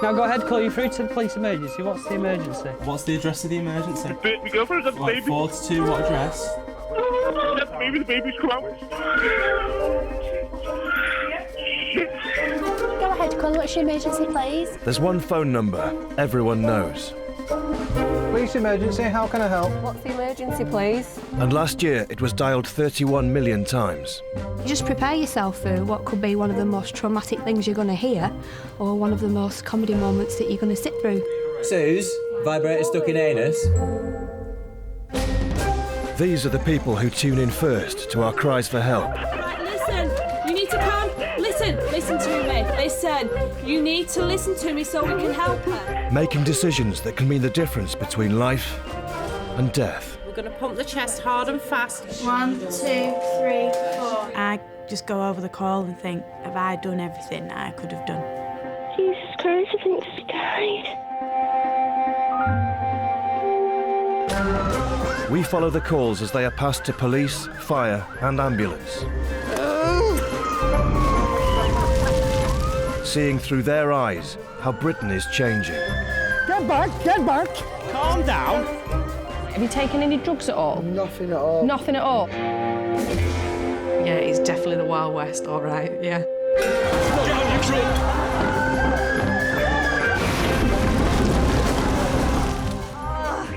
Now go ahead, call you through to the police emergency. What's the emergency? What's the address of the emergency? My girlfriend's got the baby. 42, what address? The baby's come out. Go ahead, call. What's your emergency, please? There's one phone number everyone knows. Police emergency, how can I help? What's the emergency, please? And last year it was dialed 31 million times. Just prepare yourself for what could be one of the most traumatic things you're going to hear, or one of the most comedy moments that you're going to sit through. Suze, vibrator stuck in anus. These are the people who tune in first to our cries for help. Right, listen, you need to come. Listen to me. Listen, you need to listen to me so we can help her. Making decisions that can mean the difference between life and death. We're going to pump the chest hard and fast. 1, 2, 3, 4. I just go over the call and think, have I done everything that I could have done? Jesus Christ, I think she died. We follow the calls as they are passed to police, fire and ambulance. Seeing through their eyes how Britain is changing. Get back, get back! Calm down. Have you taken any drugs at all? Nothing at all. Nothing at all? Yeah, it's definitely the Wild West, all right, yeah.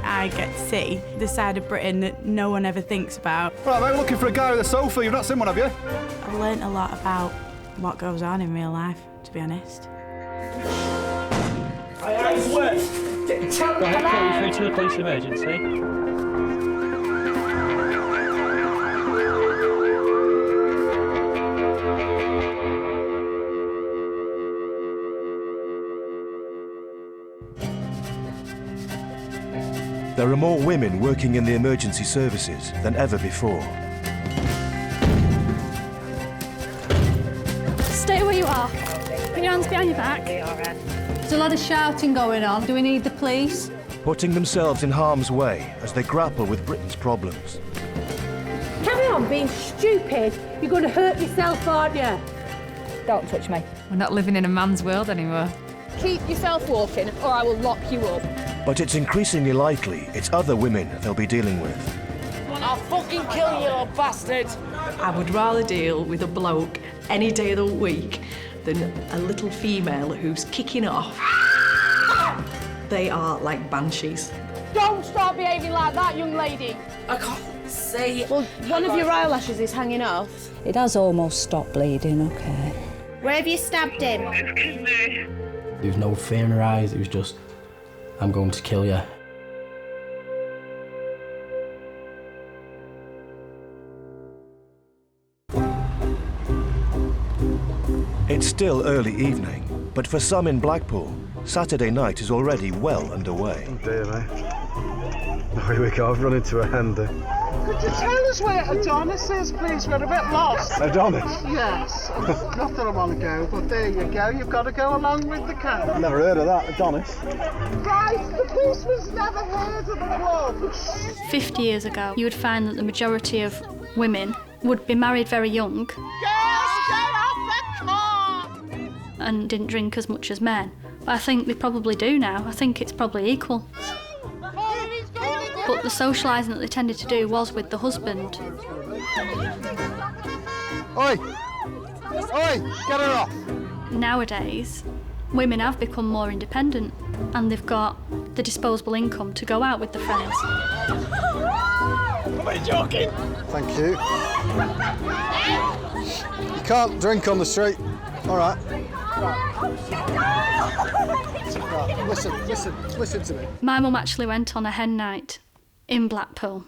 I get to see the side of Britain that no one ever thinks about. Right, mate, we're looking for a guy with a sofa. You've not seen one, have you? I've learnt a lot about what goes on in real life, to be honest. Go ahead, call you through to the police emergency. There are more women working in the emergency services than ever before. Stay where you are. Put your hands behind your back. There's a lot of shouting going on. Do we need the police? Putting themselves in harm's way as they grapple with Britain's problems. Carry on being stupid. You're going to hurt yourself, aren't you? Don't touch me. We're not living in a man's world anymore. Keep yourself walking or I will lock you up. But it's increasingly likely it's other women they'll be dealing with. I'll fucking kill you, little bastard! I would rather deal with a bloke any day of the week than a little female who's kicking off. They are like banshees. Don't start behaving like that, young lady. I can't say. Well, one of your eyelashes is hanging off. It has almost stopped bleeding, OK. Where have you stabbed him? There was no fear in her eyes, it was just, I'm going to kill you. It's still early evening, but for some in Blackpool, Saturday night is already well underway. Oh dear, mate. Oh, here we go, I've run into a hander. Could you tell us where Adonis is, please? We're a bit lost. Adonis? Yes. Not that I want to go, but there you go. You've got to go along with the camp. I've never heard of that, Adonis. Right, the policeman's never heard of the club. 50 years ago, you would find that the majority of women would be married very young. Girls, get off the car! And didn't drink as much as men. But I think they probably do now. I think it's probably equal. But the socialising that they tended to do was with the husband. Oi! Oi! Get her off! Nowadays, women have become more independent and they've got the disposable income to go out with their friends. Am I joking? Thank you. You can't drink on the street. All right. Right. Listen to me. My mum actually went on a hen night in Blackpool.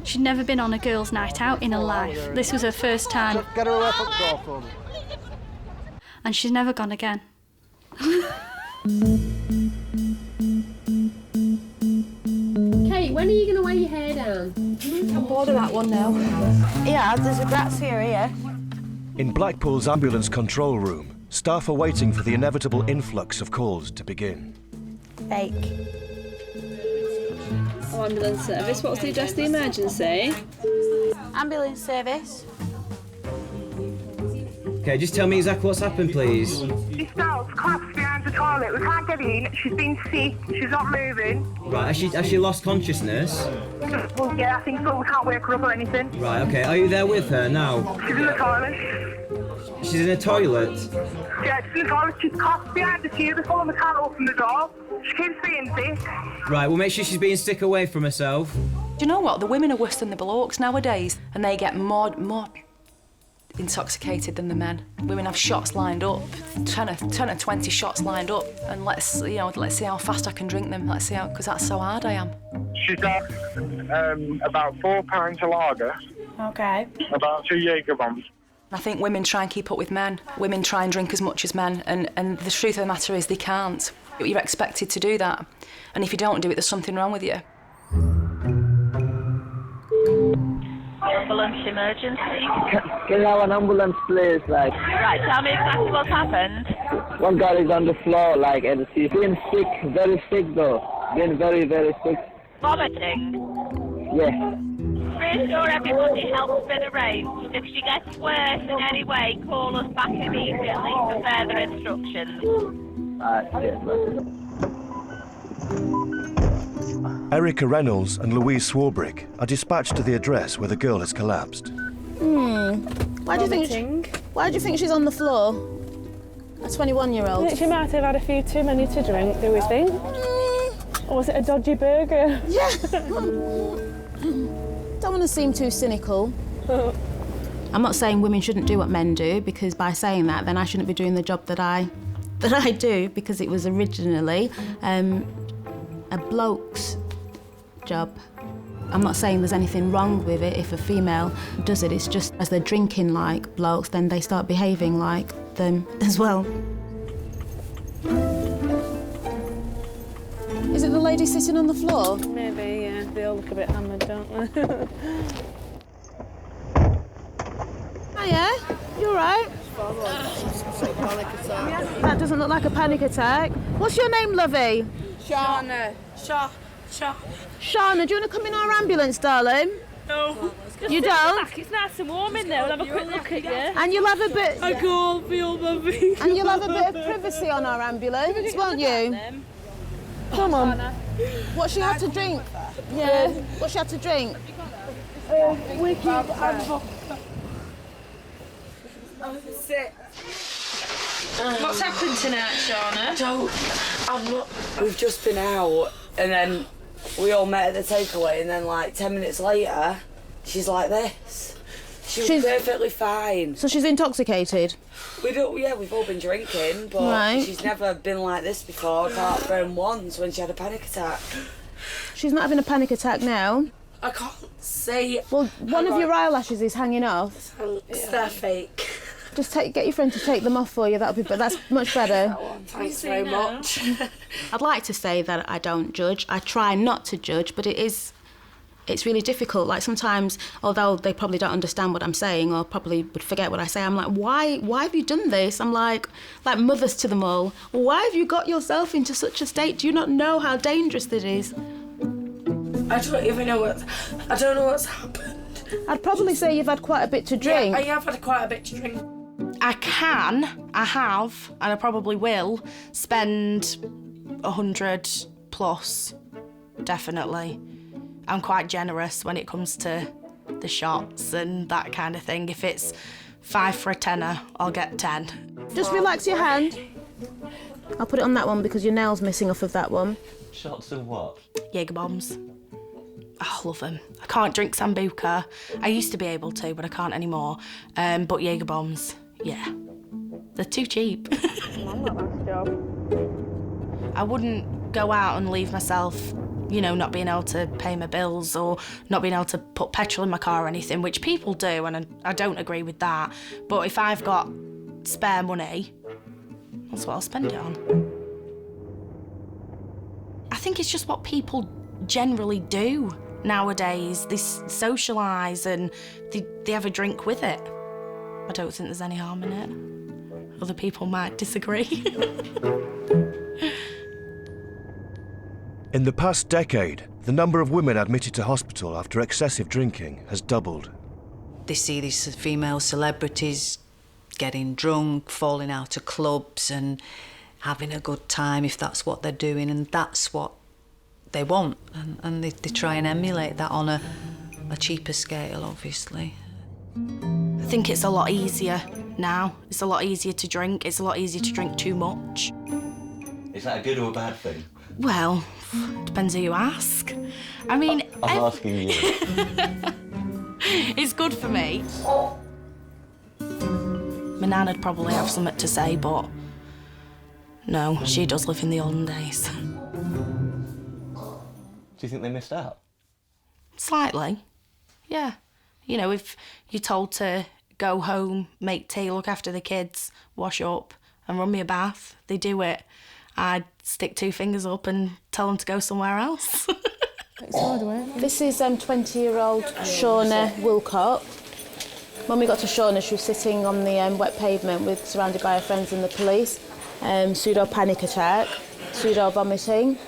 She'd never been on a girls' night out in her life. This was her first time. Get her away from the door for me. And she's never gone again. Kate, when are you going to wear your hair down? I'm bored of that one now. Yeah, there's a grazier here. In Blackpool's ambulance control room, staff are waiting for the inevitable influx of calls to begin. Fake. Oh, ambulance service. What's the address of the emergency? Ambulance service. Okay, just tell me exactly what's happened, please. He fell toilet. We can't get in. She's been sick. She's not moving. Right, has she lost consciousness? Well, yeah, I think so. We can't wake her up or anything. Right, okay. Are you there with her now? She's in the toilet. She's in a toilet? Yeah, she's in the toilet. She's coughed behind the cubicle and we can't open the door. She keeps being sick. Right, well, make sure she's being sick away from herself. Do you know what? The women are worse than the blokes nowadays, and they get more intoxicated than the men. Women have shots lined up, 10 or 20 shots lined up, and let's see how fast I can drink them. Let's see how, because that's so hard I am. She's had about 4 pints of lager. Okay. About 2 Jaeger bombs. I think women try and keep up with men. Women try and drink as much as men, and the truth of the matter is they can't. You're expected to do that, and if you don't do it, there's something wrong with you. Ambulance emergency. Can you have an ambulance, please? Like. Right, tell me exactly what's happened. One guy is on the floor, like, and he's been sick, very sick though. Been very, very sick. Vomiting? Yeah. Reassure everybody, help has been arranged. If she gets worse in any way, call us back immediately for further instructions. Erica Reynolds and Louise Swarbrick are dispatched to the address where the girl has collapsed. Why do you think she's on the floor? A 21-year-old. She might have had a few too many to drink, do we think? Or was it a dodgy burger? Yeah. Don't want to seem too cynical. I'm not saying women shouldn't do what men do, because by saying that, then I shouldn't be doing the job that I do, because it was originally a bloke's job. I'm not saying there's anything wrong with it if a female does it. It's just as they're drinking like blokes, then they start behaving like them as well. Is it the lady sitting on the floor? Maybe, yeah. They all look a bit hammered, don't they? Hiya, you all right? That doesn't look like a panic attack. What's your name, lovey? Shauna. Shauna, do you want to come in our ambulance, darling? No. You don't? It's nice and warm in there. We'll have a quick look at you. And you'll have a bit... I can't feel my feet. And you'll have a bit of privacy on our ambulance, won't you? Come on. What she had to drink? Yeah. What she had to drink? Wicked and sick. What's happened tonight, Shauna? I'm not. We've just been out, and then we all met at the takeaway, and then like 10 minutes later, she's like this. She's perfectly fine. So she's intoxicated? We've all been drinking, but Right. she's never been like this before, apart from once when she had a panic attack. She's not having a panic attack now. I can't see. Well, one of your eyelashes is hanging off. They're fake. Just get your friend to take them off for you. That's much better. Thanks very much. I'd like to say that I don't judge. I try not to judge, but it's really difficult. Like sometimes, although they probably don't understand what I'm saying or probably would forget what I say, I'm like, why have you done this? I'm like mothers to them all. Why have you got yourself into such a state? Do you not know how dangerous it is? I don't even know I don't know what's happened. I'd probably say you've had quite a bit to drink. Yeah, I have had quite a bit to drink. I have, and I probably will, spend 100 plus, definitely. I'm quite generous when it comes to the shots and that kind of thing. If it's 5 for a tenner, I'll get 10. Just relax your hand. I'll put it on that one because your nail's missing off of that one. Shots of what? Jaeger bombs. I love them. I can't drink Sambuca. I used to be able to, but I can't anymore. But Jaeger bombs, yeah. They're too cheap. I wouldn't go out and leave myself, not being able to pay my bills or not being able to put petrol in my car or anything, which people do, and I don't agree with that. But if I've got spare money, that's what I'll spend it on. I think it's just what people generally do nowadays. They socialise and they have a drink with it. I don't think there's any harm in it. Other people might disagree. In the past decade, the number of women admitted to hospital after excessive drinking has doubled. They see these female celebrities getting drunk, falling out of clubs and having a good time if that's what they're doing and that's what they want. And they try and emulate that on a cheaper scale, obviously. I think it's a lot easier now. It's a lot easier to drink. It's a lot easier to drink too much. Is that a good or a bad thing? Well, depends who you ask. I mean... I'm asking you. It's good for me. My nan would probably have something to say, but no, she does live in the olden days. Do you think they missed out? Slightly, yeah. You know, if you're told to go home, make tea, look after the kids, wash up and run me a bath, they do it. I'd stick 2 fingers up and tell them to go somewhere else. This is 20-year-old Shauna Wilcott. When we got to Shauna, she was sitting on the wet pavement surrounded by her friends and the police. Pseudo panic attack, pseudo vomiting.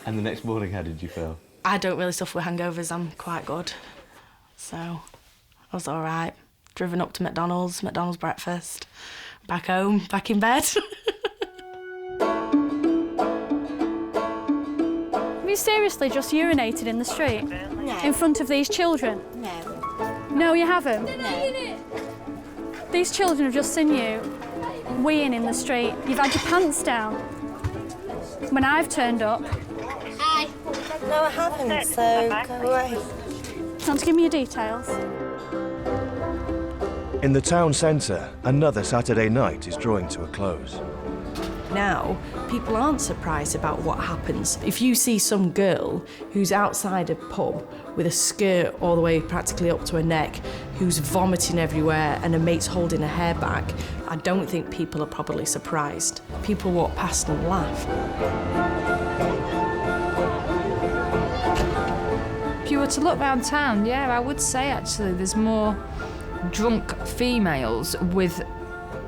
And the next morning, how did you feel? I don't really suffer with hangovers, I'm quite good. So I was all right. Driven up to McDonald's breakfast, back home, back in bed. Have you seriously just urinated in the street? No. In front of these children? No. No, you haven't? No. These children have just seen you weeing in the street. You've had your pants down. When I've turned up... Hi. No, I haven't, so go away. Want to give me your details? In the town centre, another Saturday night is drawing to a close. Now, people aren't surprised about what happens. If you see some girl who's outside a pub with a skirt all the way practically up to her neck, who's vomiting everywhere and her mate's holding her hair back, I don't think people are probably surprised. People walk past and laugh. If you were to look round town, yeah, I would say actually there's more drunk females with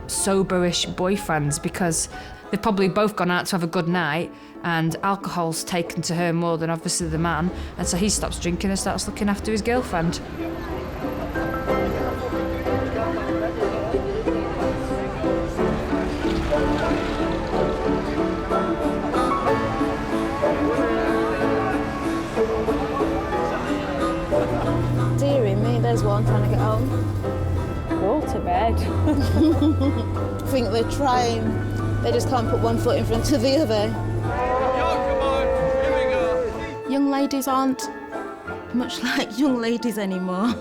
soberish boyfriends because they've probably both gone out to have a good night and alcohol's taken to her more than obviously the man, and so he stops drinking and starts looking after his girlfriend. Dearie me, there's one trying to get home. Go to bed. I think they're trying. They just can't put one foot in front of the other. Young ladies aren't much like young ladies anymore.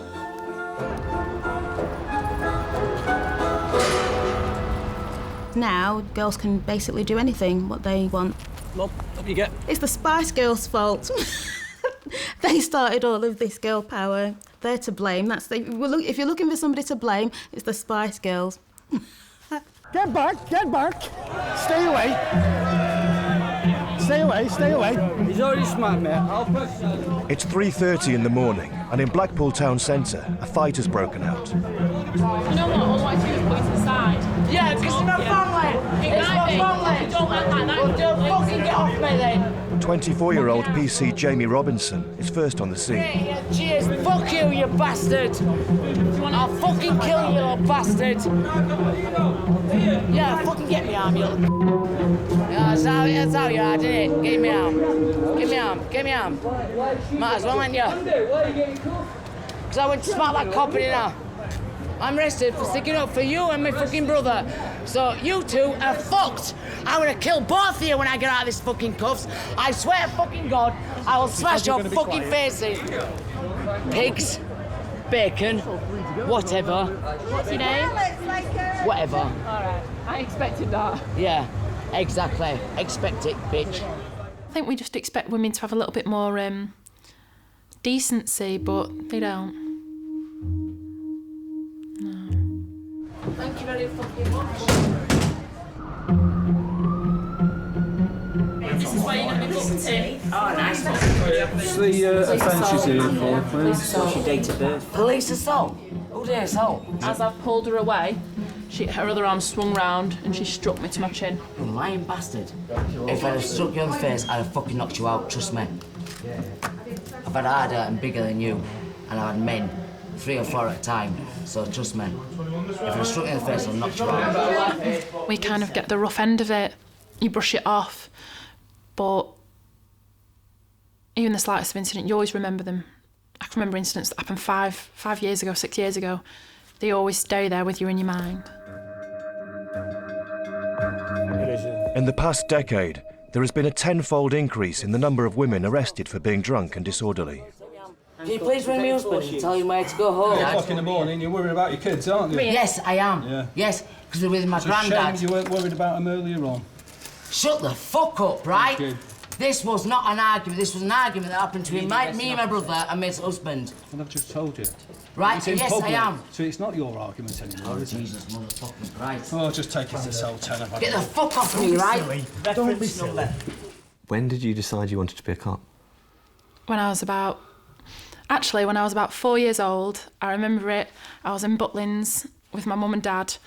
Now, girls can basically do anything, what they want. Up you get. It's the Spice Girls' fault. They started all of this girl power. They're to blame. If you're looking for somebody to blame, it's the Spice Girls. Get back! Stay away! Stay away! He's already smacked me. It's 3:30 in the morning, and in Blackpool town centre, a fight has broken out. You know what? All I do is put it to the side. Yeah, because it's my family. It's my family. Don't act like that. Well, don't fucking get off me then. 24-year-old PC Jamie Robinson is first on the scene. Yeah, cheers. Fuck you, you bastard. I'll fucking kill you, you bastard. Yeah, fucking get me arm, you. Yeah, that's how you are, isn't it? Give me arm. Give me arm. Might as well, ain't you? Because I went to smack that cop in here. I'm arrested for sticking up for you and my fucking brother. So you two are fucked. I'm gonna kill both of you when I get out of this fucking cuffs. I swear to fucking God, I will smash your fucking faces. Pigs, bacon, whatever. What's your name? Whatever. All right. I expected that. Yeah, exactly. Expect it, bitch. I think we just expect women to have a little bit more decency, but they don't. Thank you very fucking much. This is where you're going to be booked in. Oh, nice. What's the offence she's here for, please? What's your date of birth? Police assault? Who did assault? As I've pulled her away, her other arm swung round and she struck me to my chin. You lying bastard. If I'd have struck you on the face, I'd have fucking knocked you out, trust me. I've had harder and bigger than you, and I've had men 3 or 4 at a time, so trust me. If I struck you in the face, I'll knock you out. We kind of get the rough end of it. you brush it off. But even the slightest of incident, you always remember them. I can remember incidents that happened 5 years ago, 6 years ago. They always stay there with you in your mind. In the past decade, there has been a tenfold increase in the number of women arrested for being drunk and disorderly. Can you please ring my husband and tell him where to go home? 8 o'clock in the morning, you're worried about your kids, aren't you? Yes, I am. Yeah. Yes, because they're with my It's a granddad. shame you weren't worried about them earlier on. Shut the fuck up, right? Thank you. This was not an argument. This was an argument that happened between me and my brother and my husband. Well, I've just told you. Right, It's in yes, public, I am. So it's not your argument anymore, is it? Jesus, motherfucking Christ. Oh, just take it to cell 10. Get the fuck off me, right? Don't be silly. When did you decide you wanted to be a cop? When I was about 4 years old, I remember it. I was in Butlins with my mum and dad,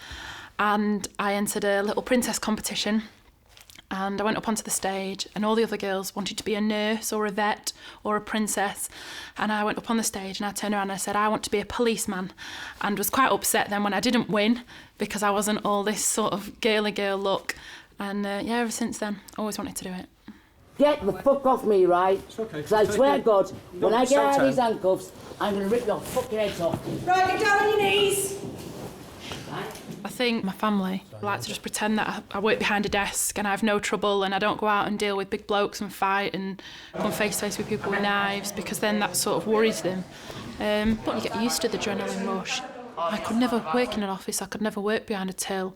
and I entered a little princess competition. And I went up onto the stage, and all the other girls wanted to be a nurse or a vet or a princess. And I went up on the stage and I turned around and I said, I want to be a policeman. And was quite upset then when I didn't win, because I wasn't all this sort of girly girl look. And yeah, ever since then, I always wanted to do it. Get the fuck off me, right? Because I swear to God, when I get out of these handcuffs, I'm going to rip your fucking heads off. Right, get down on your knees. I think my family like to just pretend that I work behind a desk and I have no trouble and I don't go out and deal with big blokes and fight and come face to face with people with knives, because then that sort of worries them. But you get used to the adrenaline rush. I could never work in an office, I could never work behind a till,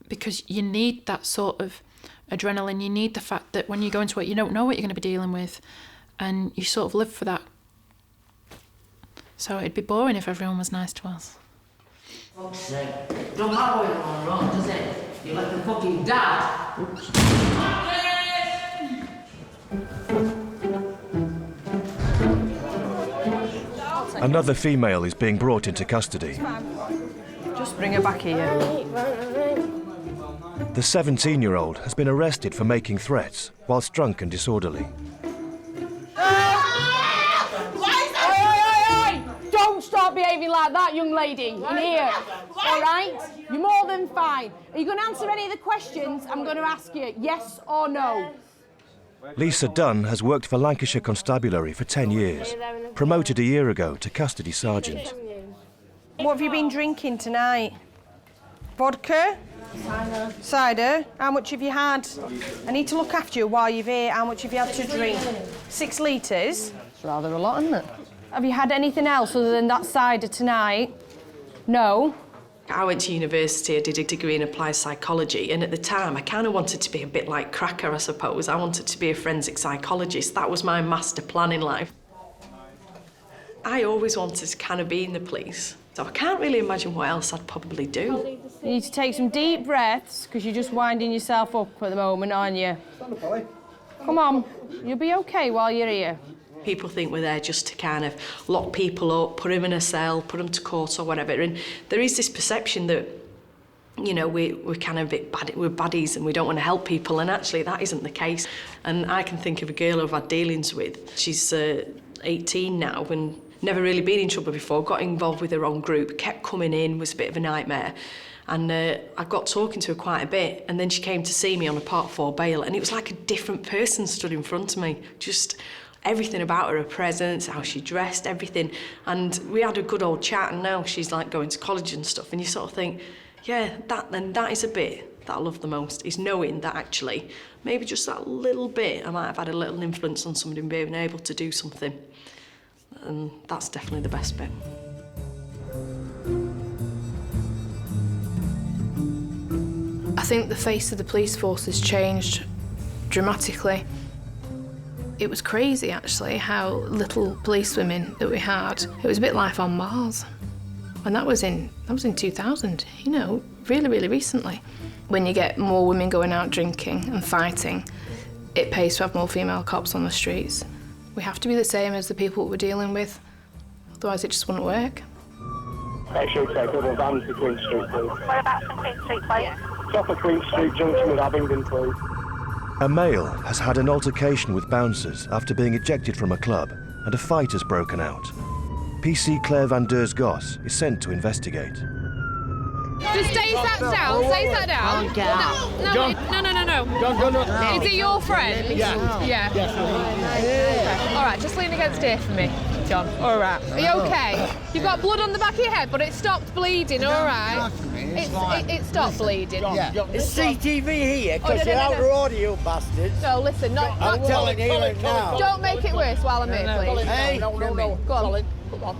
because you need that sort of adrenaline. You need the fact that when you go into it, you don't know what you're going to be dealing with, and you sort of live for that. So it'd be boring if everyone was nice to us. Fuck's sake. Don't matter what you're on wrong, does it? You're like the fucking dad. Another female is being brought into custody. Just bring her back here. The 17-year-old has been arrested for making threats whilst drunk and disorderly. Don't start behaving like that, young lady, in here. All right? You're more than fine. Are you going to answer any of the questions I'm going to ask you? Yes or no? Lisa Dunn has worked for Lancashire Constabulary for 10 years, promoted a year ago to custody sergeant. What have you been drinking tonight? Vodka? Cider? How much have you had? I need to look after you while you're here. How much have you had to drink? 6 litres? It's rather a lot, isn't it? Have you had anything else other than that cider tonight? No. I went to university, I did a degree in applied psychology, and at the time I kind of wanted to be a bit like Cracker, I suppose. I wanted to be a forensic psychologist. That was my master plan in life. I always wanted to kind of be in the police, so I can't really imagine what else I'd probably do. You need to take some deep breaths, because you're just winding yourself up at the moment, aren't you? Come on, you'll be OK while you're here. People think we're there just to kind of lock people up, put them in a cell, put them to court or whatever. And there is this perception that, you know, we're kind of a bit bad, we're baddies and we don't want to help people. And actually, that isn't the case. And I can think of a girl I've had dealings with. She's 18 now and never really been in trouble before, got involved with her own group, kept coming in, was a bit of a nightmare. And I got talking to her quite a bit, and then she came to see me on a Part 4 bail, and it was like a different person stood in front of me. Just everything about her presence, how she dressed, everything. And we had a good old chat, and now she's like going to college and stuff, and you sort of think, yeah, that is a bit that I love the most, is knowing that actually, maybe just that little bit, I might have had a little influence on somebody being able to do something. And that's definitely the best bit. I think the face of the police force has changed dramatically. It was crazy, actually, how little policewomen that we had. It was a bit life on Mars. And that was in 2000, you know, really, really recently. When you get more women going out drinking and fighting, it pays to have more female cops on the streets. We have to be the same as the people we're dealing with, otherwise it just wouldn't work. Make sure you take other vans to Queen Street, please. Whereabouts on Queen Street, please? Top of Queen Street junction with Abingdon, please. A male has had an altercation with bouncers after being ejected from a club, and a fight has broken out. PC Claire van Deurs Goss is sent to investigate. Just stay sat down. Stay sat down. Get out. No. John. Is he your friend? Yeah. All right, just lean against here for me, John. All right. Are you okay? You've got blood on the back of your head, but it stopped bleeding. All right. It stopped bleeding. It's CTV here, because you're out of order, you bastards. No, listen, I'm telling you now. Don't make it worse while I'm here, please. Hey, no. Go on.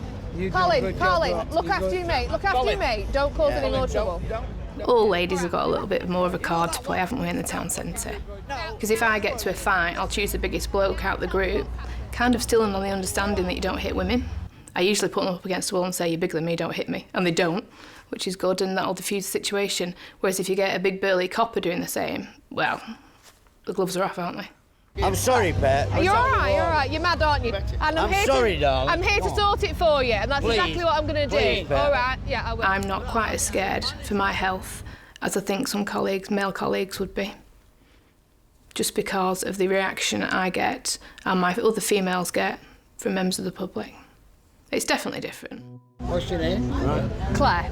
Colin, look after your mate. Look after your mate. Don't cause any more trouble. All ladies have got a little bit more of a card to play, haven't we, in the town centre? Because if I get to a fight, I'll choose the biggest bloke out the group, kind of still on the understanding that you don't hit women. I usually put them up against the wall and say, you're bigger than me, don't hit me. And they don't, which is good, and that'll diffuse the situation. Whereas if you get a big burly copper doing the same, well, the gloves are off, aren't they? I'm sorry, Pet. You're all right. You're mad, aren't you? And I'm sorry, darling. I'm here to sort it for you, and that's exactly what I'm going to do. Please, all right? Yeah, I will. I'm not quite as scared for my health as I think some male colleagues would be. Just because of the reaction I get and my other females get from members of the public. It's definitely different. What's your name? Claire.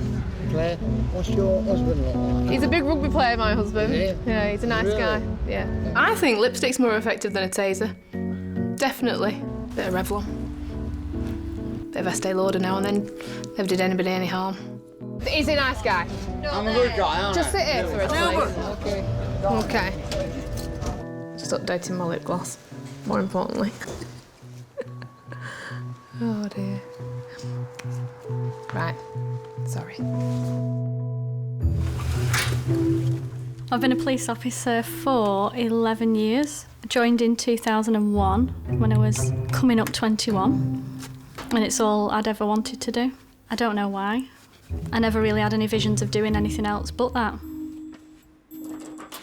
Claire. What's your husband look like? He's a big rugby player, my husband. Yeah, he's a nice guy. Yeah. I think lipstick's more effective than a taser. Definitely. Bit of Revlon. Bit of Estee Lauder now and then. Never did anybody any harm. He's a nice guy. I'm a good guy, aren't I? Just sit here for us, please. Okay. Just updating my lip gloss, more importantly. Oh dear. Right. Sorry. I've been a police officer for 11 years. I joined in 2001 when I was coming up 21, and it's all I'd ever wanted to do. I don't know why. I never really had any visions of doing anything else but that.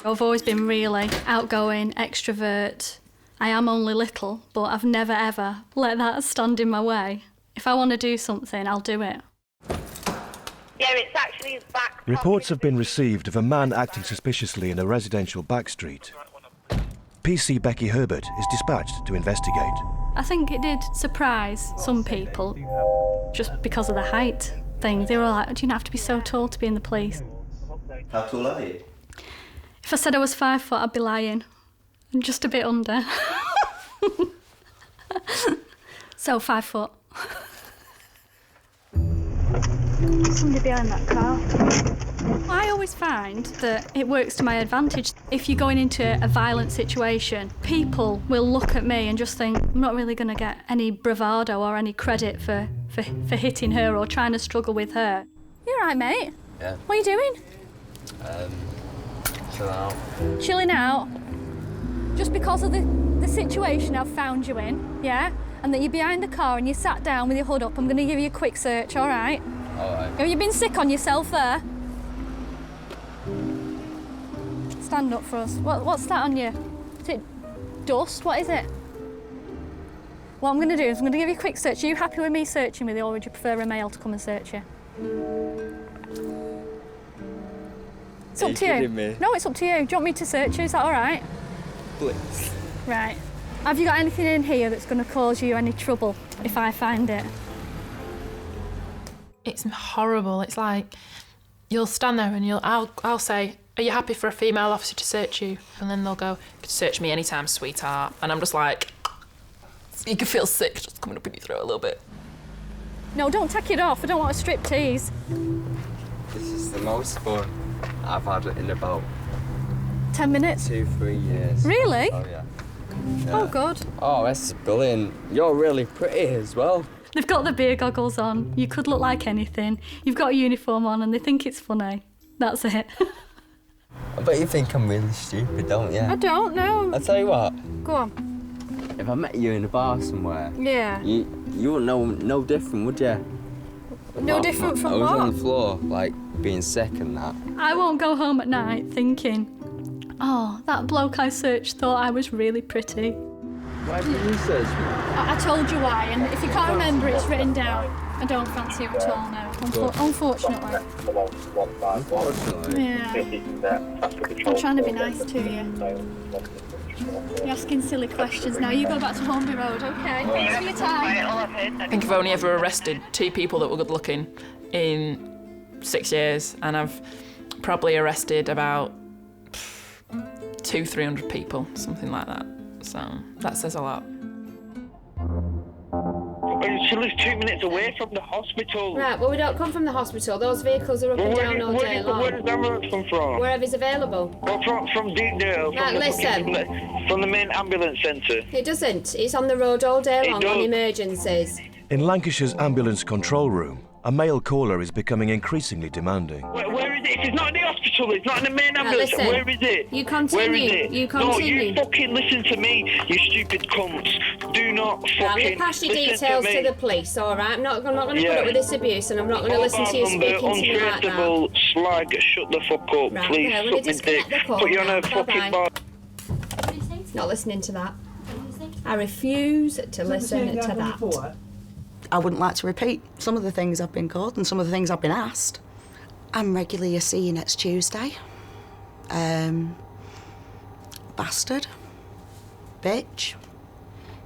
I've always been really outgoing, extrovert. I am only little, but I've never ever let that stand in my way. If I want to do something, I'll do it. Yeah, it's actually his back. Reports have been received of a man acting suspiciously in a residential back street. PC Becky Herbert is dispatched to investigate. I think it did surprise some people, just because of the height thing. They were like, do you not have to be so tall to be in the police? How tall are you? If I said I was 5 foot, I'd be lying. I'm just a bit under. So 5 foot. Somebody behind that car. I always find that it works to my advantage. If you're going into a violent situation, people will look at me and just think, I'm not really going to get any bravado or any credit for hitting her or trying to struggle with her. You all right, mate? Yeah. What are you doing? Chilling out. Chilling out? Just because of the situation I've found you in, yeah? And that you're behind the car and you sat down with your hood up, I'm going to give you a quick search, all right? All right. Have you been sick on yourself there? Stand up for us. What's that on you? Is it dust? What is it? What I'm going to do is I'm going to give you a quick search. Are you happy with me searching with you, or would you prefer a male to come and search you? It's up to you. Me? No, it's up to you. Do you want me to search you? Is that all right? Please. Right. Have you got anything in here that's going to cause you any trouble if I find it? It's horrible. It's like you'll stand there and I'll say, are you happy for a female officer to search you? And then they'll go, you can search me anytime, sweetheart. And I'm just like, you can feel sick just coming up in your throat a little bit. No, don't take it off. I don't want a strip tease. This is the most fun I've had in about 10 minutes? 2-3 years. Really? Oh, yeah. Oh, God. Oh, this is brilliant. You're really pretty as well. They've got the beer goggles on. You could look like anything. You've got a uniform on and they think it's funny. That's it. I bet you think I'm really stupid, don't you? I don't know. I'll tell you what. Go on. If I met you in a bar somewhere, Yeah. you wouldn't know no different, would you? No different from I was what? on the floor, like, being sick and that. I won't go home at night thinking, oh, that bloke I searched thought I was really pretty. Why didn't you search me? I told you why, and if you can't remember, it's written down. I don't fancy you at all now, unfortunately. Unfortunately? Yeah. I'm trying to be nice to you. You're asking silly questions now. You go back to Hornby Road, okay? Thanks for your time. I think I've only ever arrested 2 people that were good looking in 6 years, and I've probably arrested about 200-300 people, something like that. So that says a lot. She lives 2 minutes away from the hospital. Right, well, we don't come from the hospital. Those vehicles are up and down all day long. Where does the ambulance come from? Wherever's available. Well, from Deepdale. Right, listen. From the main ambulance centre. It doesn't. It's on the road all day long on emergencies. In Lancashire's ambulance control room, a male caller is becoming increasingly demanding. Where is it? If it's not in the hospital, it's not in the main ambulance. Listen, where is it? You continue. Where is it? You No, continue. you fucking listen to me, you stupid cunts. Do not fucking Right, we'll pass your listen details to to me. the police, all right? I'm not going to put up with this abuse, and I'm not going to listen to you speaking to me like that. Untraceable slag, shut the fuck up, Right, please. okay, will you Suck me disconnect dick. the call Put you on now? a fucking Bye-bye. bar. Not listening to that. I refuse to listen to that. I wouldn't like to repeat some of the things I've been called and some of the things I've been asked. I'm regularly a see you next Tuesday. Bastard. Bitch.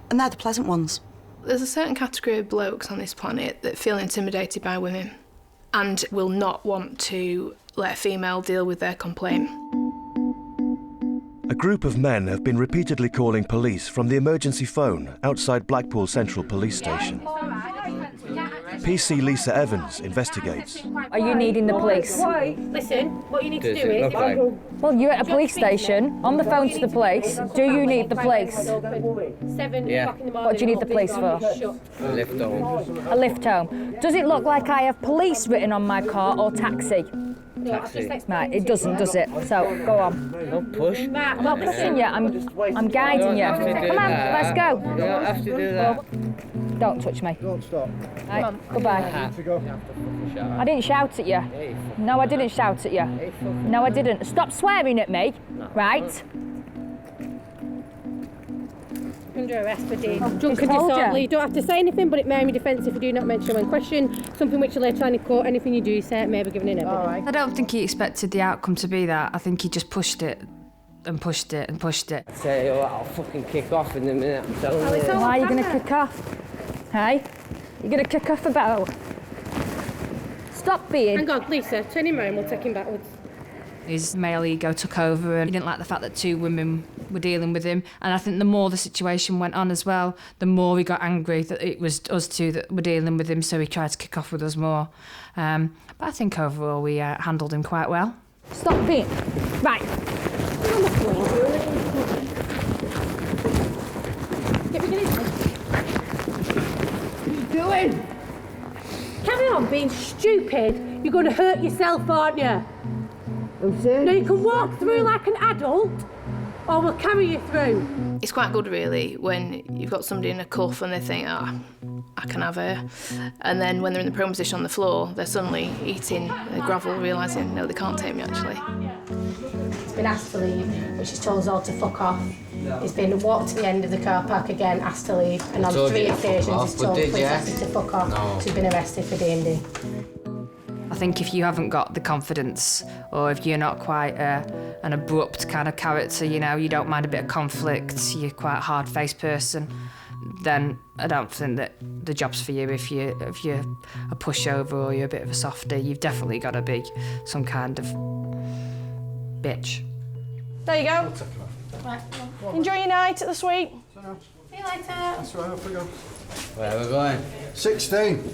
And they're the pleasant ones. There's a certain category of blokes on this planet that feel intimidated by women and will not want to let a female deal with their complaint. A group of men have been repeatedly calling police from the emergency phone outside Blackpool Central Police Station. PC Lisa Evans investigates. Are you needing the police? Listen, what you need to Does do it is... look like- Well, you're at a police station, on the phone to the police. Do you need the police? 7 Yeah. o'clock in the morning. What do you need the police for? A lift home. A lift home. Does it look like I have police written on my car or taxi? Taxi. Right, it doesn't, does it? So, go on. Don't push. Matt, I'm not pushing you, I'm guiding you. Come on, let's go. You don't have to do that. Don't touch me. Don't stop. Right, goodbye. I didn't shout at you. No, I didn't shout at you. No, I didn't. Stop swearing at me, right? Under arrest for being drunk and disorderly. You don't have to say anything, but it may be defensive if you do not mention when questioned. Something which you later on in court, anything you do say, may be given in evidence. I don't think he expected the outcome to be that. I think he just pushed it and pushed it and pushed it. Say, oh, I'll fucking kick off in a minute. I'm telling you. Why are you going to kick off? Hey? You're going to kick off about? Stop being... Hang on, Lisa, turn him round, we'll take him backwards. His male ego took over and he didn't like the fact that 2 women were dealing with him. And I think the more the situation went on as well, the more he got angry that it was us 2 that were dealing with him, so he tried to kick off with us more. But I think overall we handled him quite well. Stop being... Right. What are you doing? Carry on being stupid. You're going to hurt yourself, aren't you? Now you can walk through like an adult, or we'll carry you through. It's quite good, really, when you've got somebody in a cuff and they think, I can have her. And then when they're in the prone position on the floor, they're suddenly eating gravel, realising, no, they can't take me, actually. He's been asked to leave, but she's told us all to fuck off. He's been walked to the end of the car park again, asked to leave, and on 3 occasions he's told police officers to fuck off. So he's been arrested for D&D. I think if you haven't got the confidence, or if you're not quite an abrupt kind of character, you know, you don't mind a bit of conflict, you're quite a hard-faced person, then I don't think that the job's for you. If you're a pushover or you're a bit of a softie, you've definitely got to be some kind of bitch. There you go. Right. Enjoy your night at the suite. See you later. That's right, off we go. Where are we going? 16.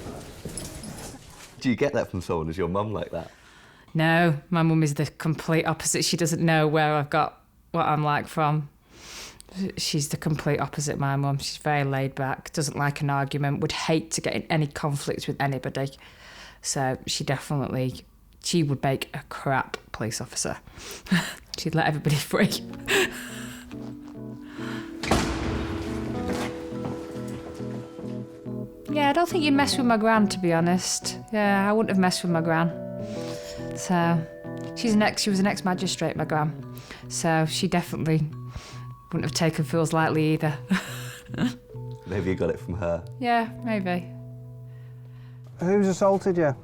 Do you get that from someone? Is your mum like that? No, my mum is the complete opposite. She doesn't know where I've got what I'm like from. She's the complete opposite, my mum. She's very laid back, doesn't like an argument, would hate to get in any conflict with anybody. So she would make a crap police officer. She'd let everybody free. Yeah, I don't think you'd mess with my gran, to be honest. Yeah, I wouldn't have messed with my gran. So, she was an ex-magistrate, my gran. So she definitely wouldn't have taken fools lightly either. Maybe you got it from her. Yeah, maybe. Who's assaulted you?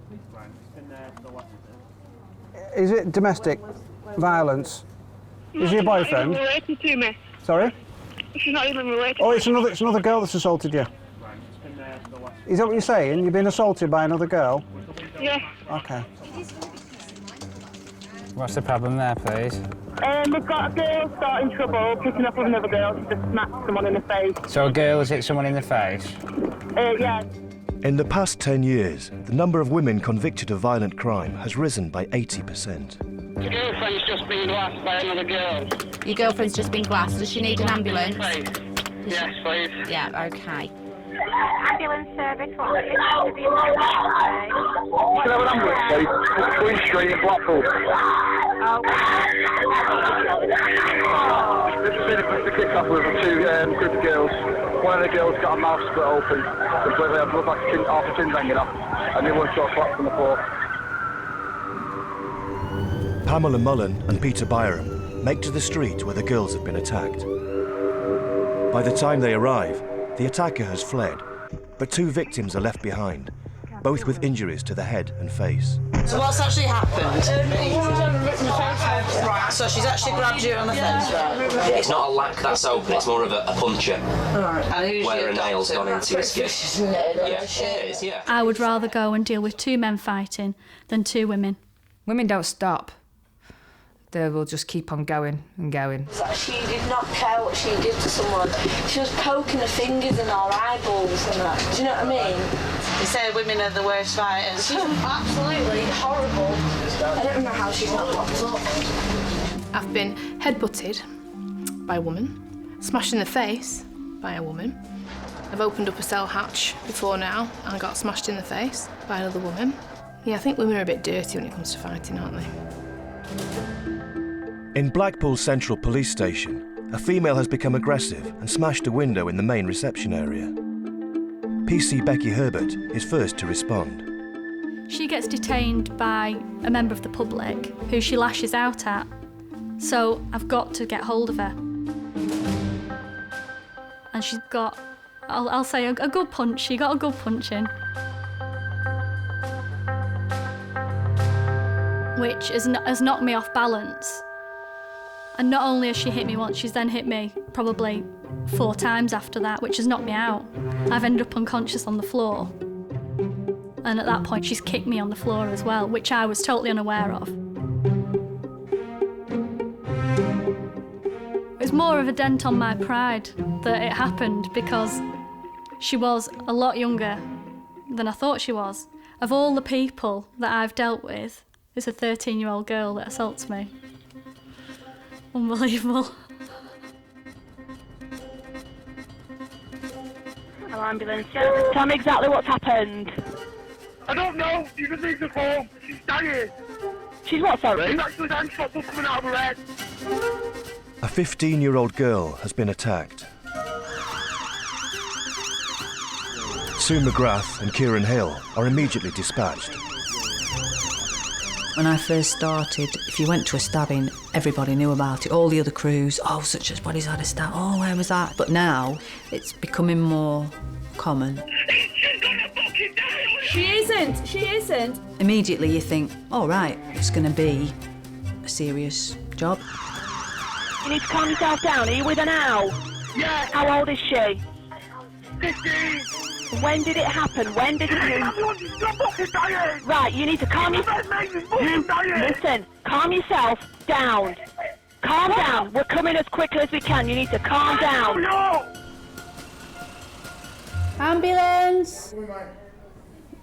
Is it domestic violence? Is he a boyfriend? She's not even related to me. Sorry? She's not even related. Oh, it's another girl that's assaulted you. Is that what you're saying? You've been assaulted by another girl? Yeah. Okay. What's the problem there, please? We've got a girl starting trouble, picking up with another girl. She just smacked someone in the face. So a girl has hit someone in the face? Yeah. In the past 10 years, the number of women convicted of violent crime has risen by 80%. The girlfriend's just been glassed by another girl. Your girlfriend's just been glassed. Does she need an ambulance? Yes, please. Yeah, okay. Ambulance service, what would you like to be Can I have an ambulance, please? Queen Street in Blackpool. This has been a kick-off with two group of girls. One of the girls got a mouth split open, completely. It looked like half a tin hanging off, and the other one got slapped on the floor. Pamela Mullen and Peter Byram make to the street where the girls have been attacked. By the time they arrive, the attacker has fled, but two victims are left behind, both with injuries to the head and face. So what's actually happened? Right, so she's actually grabbed you on the fence, right? It's not a lack that's open, it's more of a puncture. Right. And who's where a nail's gone into his skin. Yeah, it is, yeah. I would rather go and deal with two men fighting than two women. Women don't stop. They will just keep on going and going. She did not care what she did to someone. She was poking her fingers in our eyeballs and that. Do you know what I mean? You say women are the worst fighters. She's absolutely horrible. I don't know how she's not locked up. I've been headbutted by a woman, smashed in the face by a woman. I've opened up a cell hatch before now and got smashed in the face by another woman. Yeah, I think women are a bit dirty when it comes to fighting, aren't they? In Blackpool Central Police Station, a female has become aggressive and smashed a window in the main reception area. PC Becky Herbert is first to respond. She gets detained by a member of the public who she lashes out at, so I've got to get hold of her. And she's got, I'll say, a good punch. She got a good punch in, which has knocked me off balance. And not only has she hit me once, she's then hit me probably 4 times after that, which has knocked me out. I've ended up unconscious on the floor. And at that point, she's kicked me on the floor as well, which I was totally unaware of. It's more of a dent on my pride that it happened because she was a lot younger than I thought she was. Of all the people that I've dealt with, it's a 13-year-old girl that assaults me. Unbelievable. Hello, ambulance. Tell me exactly what's happened. I don't know. You can leave the phone. She's dying. She's what, sorry? She's actually had shot coming out of her head. A 15-year-old girl has been attacked. Sue McGrath and Kieran Hill are immediately dispatched. When I first started, if you went to a stabbing, everybody knew about it. All the other crews, oh, such as body's had a stab, oh, where was that? But now, it's becoming more common. She isn't. She isn't. Immediately you think, oh, right, it's going to be a serious job. You need to calm yourself down. Are you with her now? Yeah. How old is she? 15. When did it happen? When did it happen? Right, you need to calm yourself. Listen, calm yourself down. Calm down. We're coming as quickly as we can. You need to calm down. Ambulance.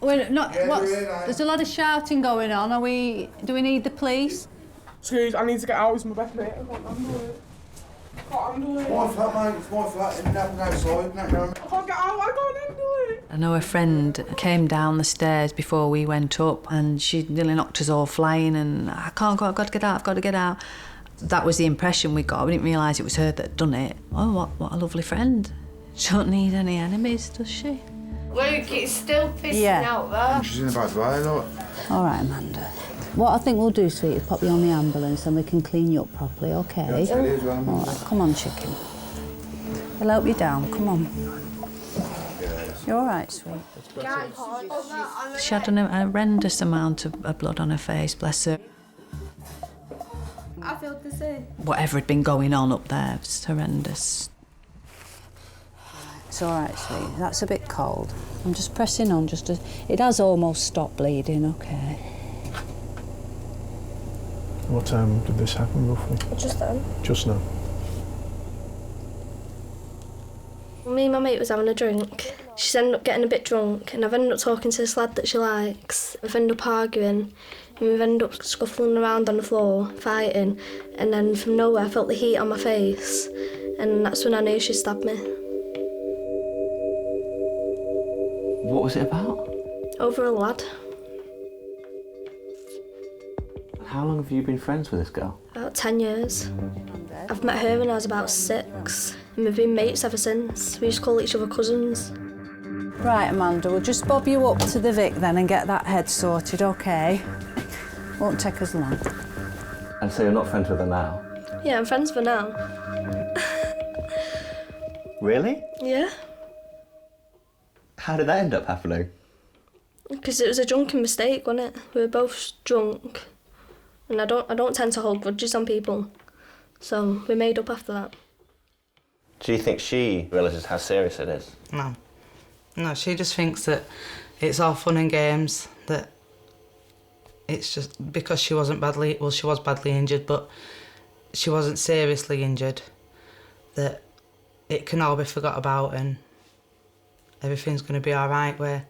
We're not. There's a lot of shouting going on. Do we need the police? Excuse, I need to get out. It's my best mate. I can't handle it. My flat, mate. It's my flat. And nothing outside. I can't get out. I can't handle it. I know a friend came down the stairs before we went up and she nearly knocked us all flying and I can't go, I've got to get out, I've got to get out. That was the impression we got. We didn't realise it was her that had done it. Oh, what a lovely friend. She don't need any enemies, does she? Luke, it's still pissing out there. She's in a bad way, look. All right, Amanda. What I think we'll do, sweet, is pop you on the ambulance and we can clean you up properly, OK? Yeah, it is, well, all right, come on, chicken. I'll help you down, come on. You're all right, sweet. She had an horrendous amount of blood on her face, bless her. I feel the same. Whatever had been going on up there was horrendous. It's all right, sweet. That's a bit cold. I'm just pressing on it has almost stopped bleeding, OK. What time did this happen, roughly? Just then. Just now. Me and my mate was having a drink. She's ended up getting a bit drunk, and I've ended up talking to this lad that she likes. We've ended up arguing, and we've ended up scuffling around on the floor, fighting, and then from nowhere I felt the heat on my face, and that's when I knew she stabbed me. What was it about? Over a lad. How long have you been friends with this girl? About 10 years. I've met her when I was about 6, and we've been mates ever since. We used to call each other cousins. Right, Amanda, we'll just bob you up to the Vic then and get that head sorted, OK? Won't take us long. And so you're not friends with her now? Yeah, I'm friends with her now. Really? Yeah. How did that end up happening? Because it was a drunken mistake, wasn't it? We were both drunk, and I don't tend to hold grudges on people, so we made up after that. Do you think she realises how serious it is? No, she just thinks that it's all fun and games, that it's just because she was badly injured, but she wasn't seriously injured, that it can all be forgot about and everything's going to be all right, where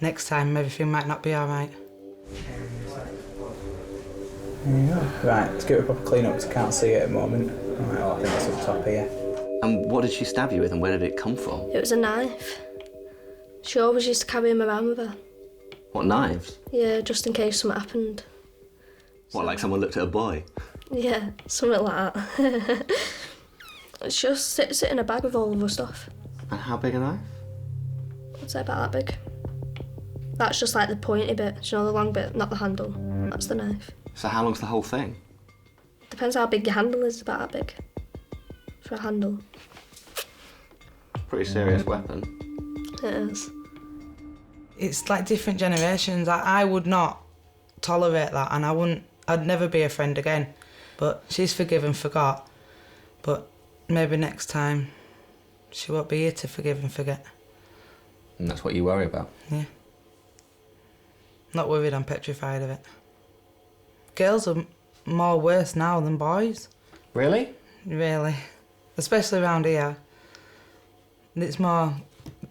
next time everything might not be all right. There you go. Right, let's give it a proper clean up because I can't see it at the moment. Right, I think it's up top here. And what did she stab you with and where did it come from? It was a knife. She always used to carry him around with her. What, knives? Yeah, just in case something happened. What, like someone looked at a boy? Yeah, something like that. She just sits in a bag with all of her stuff. And how big a knife? I'd say about that big. That's just like the pointy bit, you know, the long bit, not the handle. That's the knife. So how long's the whole thing? Depends how big your handle is, about that big. For a handle. Pretty serious weapon. It is. It's like different generations. I would not tolerate that, and I'd never be a friend again. But she's forgiven, forgot. But maybe next time she won't be here to forgive and forget. And that's what you worry about? Yeah. Not worried, I'm petrified of it. Girls are more worse now than boys. Really? Really. Especially around here. It's more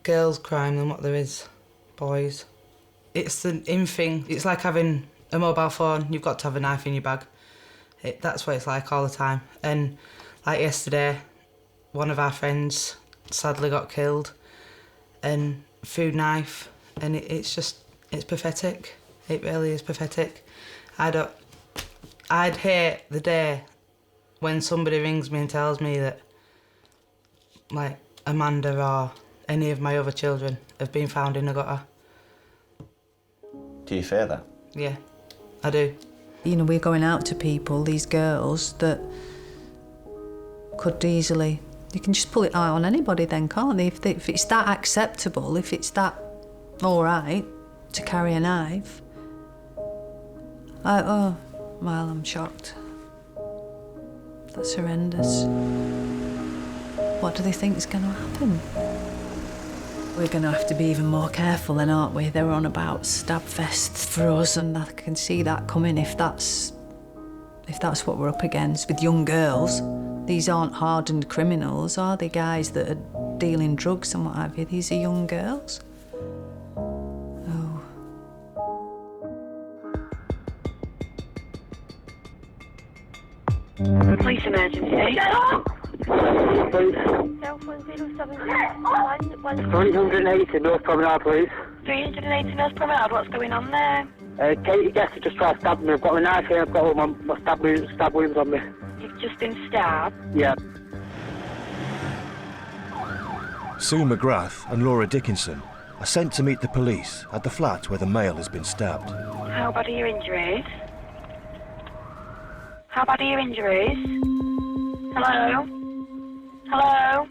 girls' crime than what there is boys. It's the in thing. It's like having a mobile phone. You've got to have a knife in your bag. That's what it's like all the time. And like yesterday, one of our friends sadly got killed, and food knife, and it's pathetic. It really is pathetic. I'd hate the day when somebody rings me and tells me that, like, Amanda or any of my other children have been found in a gutter. Do you fear that? Yeah, I do. You know, we're going out to people, these girls, that could easily... You can just pull it out on anybody then, can't they? If it's that acceptable, if it's that all right to carry a knife... well, I'm shocked. That's horrendous. What do they think is going to happen? We're going to have to be even more careful then, aren't we? They're on about stab fests for us, and I can see that coming if that's what we're up against with young girls. These aren't hardened criminals, are they? Guys that are dealing drugs and what have you. These are young girls. Oh. Police emergency. Get up! 380 North Promenade, please. 380 North Promenade, what's going on there? Katie Guest has just tried to stab me. I've got a knife here, I've got all my stab wounds on me. You've just been stabbed? Yeah. Sue McGrath and Laura Dickinson are sent to meet the police at the flat where the male has been stabbed. How bad are your injuries? How bad are your injuries? Hello? Hello?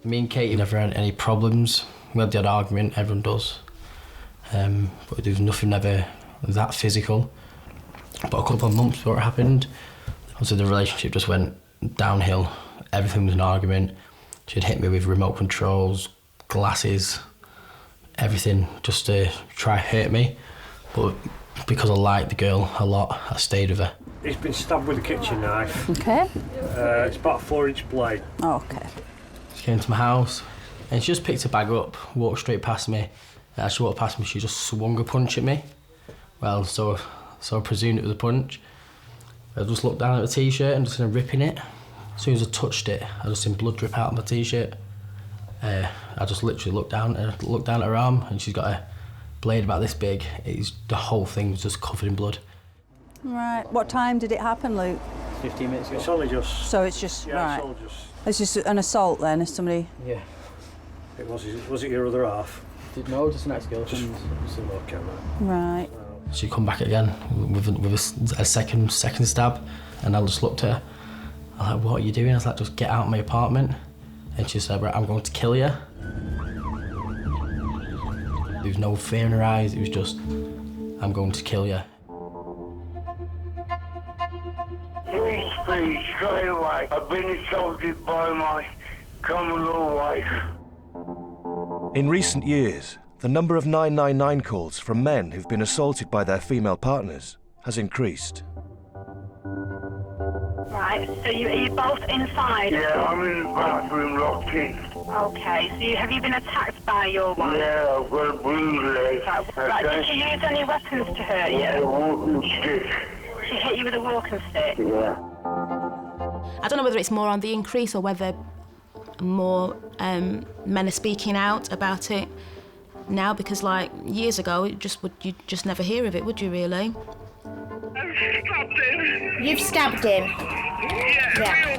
Me and Katie never had any problems. We had the odd argument, everyone does. But there was nothing ever that physical. But a couple of months before it happened, obviously the relationship just went downhill. Everything was an argument. She'd hit me with remote controls, glasses, everything, just to try to hurt me. But because I liked the girl a lot, I stayed with her. He's been stabbed with a kitchen knife. Okay. It's about a 4-inch blade. Okay. She came to my house and she just picked her bag up, walked straight past me. And as she walked past me, she just swung a punch at me. Well, so I presumed it was a punch. I just looked down at the t-shirt and just started ripping it. As soon as I touched it, I just seen blood drip out of my t-shirt. I just literally looked down at her arm, and she's got a blade about this big. The whole thing was just covered in blood. Right. What time did it happen, Luke? 15 minutes ago. It's only just... So it's just, yeah, right. It's all just... It's just an assault then, is somebody... Yeah. Was it your other half? No, just an ex-girlfriend. Just a look camera. Right. She come back again with a second stab, and I just looked at her. I was like, what are you doing? I was like, just get out of my apartment. And she said, right, I'm going to kill you. There was no fear in her eyes, it was just, I'm going to kill you. Please, straight away. I've been assaulted by my common law wife. In recent years, the number of 999 calls from men who've been assaulted by their female partners has increased. Right, so are you both inside? Yeah, I'm in the bathroom locked in. Okay, so have you been attacked by your wife? Yeah, I've got a bruised leg. Right, did she use any weapons to hurt you? Yeah, a walking stick. She hit you with a walking stick? Yeah. I don't know whether it's more on the increase or whether more men are speaking out about it now, because like years ago you'd just never hear of it, would you really? You've stabbed him? Yeah.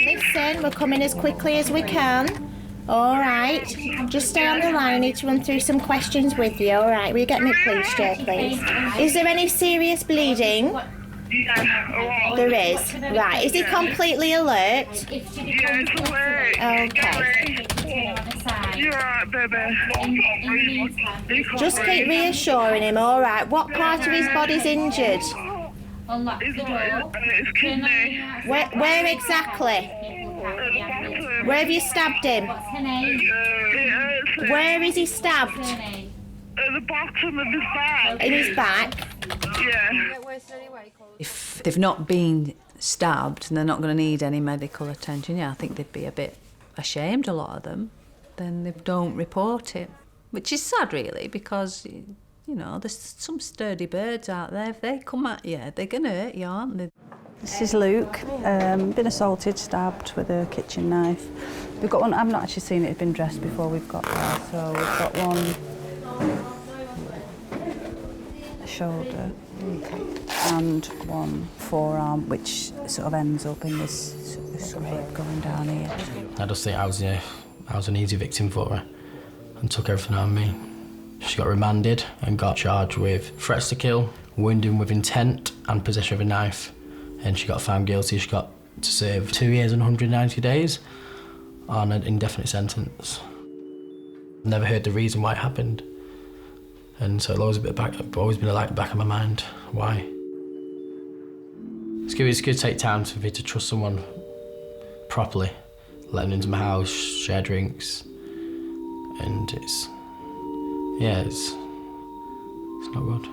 Listen, we're coming as quickly as we can. All right. Just stay on the line. I need to run through some questions with you. All right. Will you get me a police chair, please? Is there any serious bleeding? There is. Right. Is he completely alert? Yes, alert. Okay. You're right, baby. Just keep reassuring him, all right. What part of his body's injured? His kidney. Where exactly? Where have you stabbed him? Where is he stabbed? At the bottom of his back. In his back? Yeah. If they've not been stabbed and they're not going to need any medical attention, yeah, I think they'd be a bit ashamed, a lot of them. Then they don't report it, which is sad, really, because, you know, there's some sturdy birds out there. If they come at you, they're going to hurt you, aren't they? This is Luke, been assaulted, stabbed with a kitchen knife. We've got one, I've not actually seen it, it's been dressed before we've got there, so we've got one shoulder and one forearm, which sort of ends up in this scrape going down here. I just think I was an easy victim for her and took everything out of me. She got remanded and got charged with threats to kill, wounding with intent and possession of a knife. And she got found guilty. She got to serve 2 years and 190 days on an indefinite sentence. Never heard the reason why it happened. And so it'll always been back of my mind. Why? It's good to take time for me to trust someone properly, let them into my house, share drinks, and it's not good.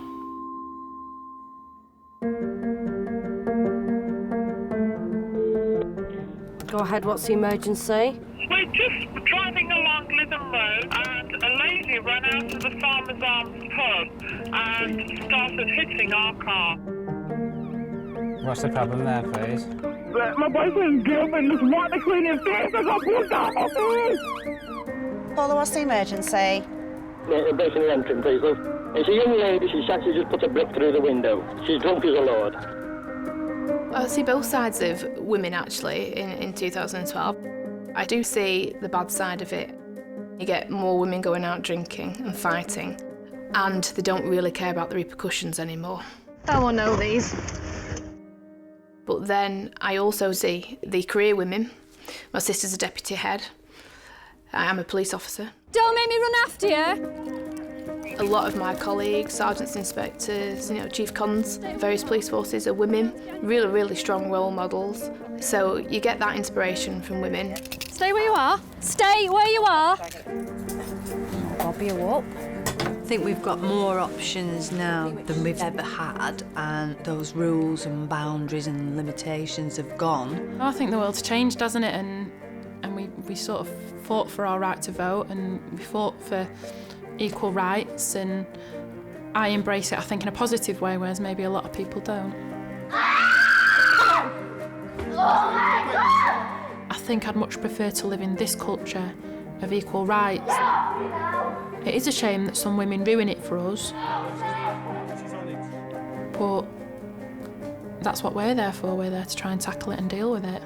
Go ahead, what's the emergency? We're just driving along Lytham Road and a lady ran out of the Farmer's Arms pub and started hitting our car. What's the problem there, please? My boyfriend's girlfriend was right between his face. I got pushed out of it. Paula, what's the emergency? A break in the entrance, please, love. It's a young lady, she's actually just put a brick through the window. She's drunk as a lord. I see both sides of women, actually, in 2012. I do see the bad side of it. You get more women going out drinking and fighting, and they don't really care about the repercussions anymore. I won't know these. But then I also see the career women. My sister's a deputy head. I am a police officer. Don't make me run after you. A lot of my colleagues, sergeants, inspectors, chief cons, various police forces are women, really, really strong role models. So you get that inspiration from women. Stay where you are. Stay where you are. Bob you up. I think we've got more options now than we've ever had, and those rules and boundaries and limitations have gone. I think the world's changed, hasn't it? And we sort of fought for our right to vote, and we fought for equal rights, and I embrace it, I think, in a positive way, whereas maybe a lot of people don't. I think I'd much prefer to live in this culture of equal rights. It is a shame that some women ruin it for us, but that's what we're there for. We're there to try and tackle it and deal with it.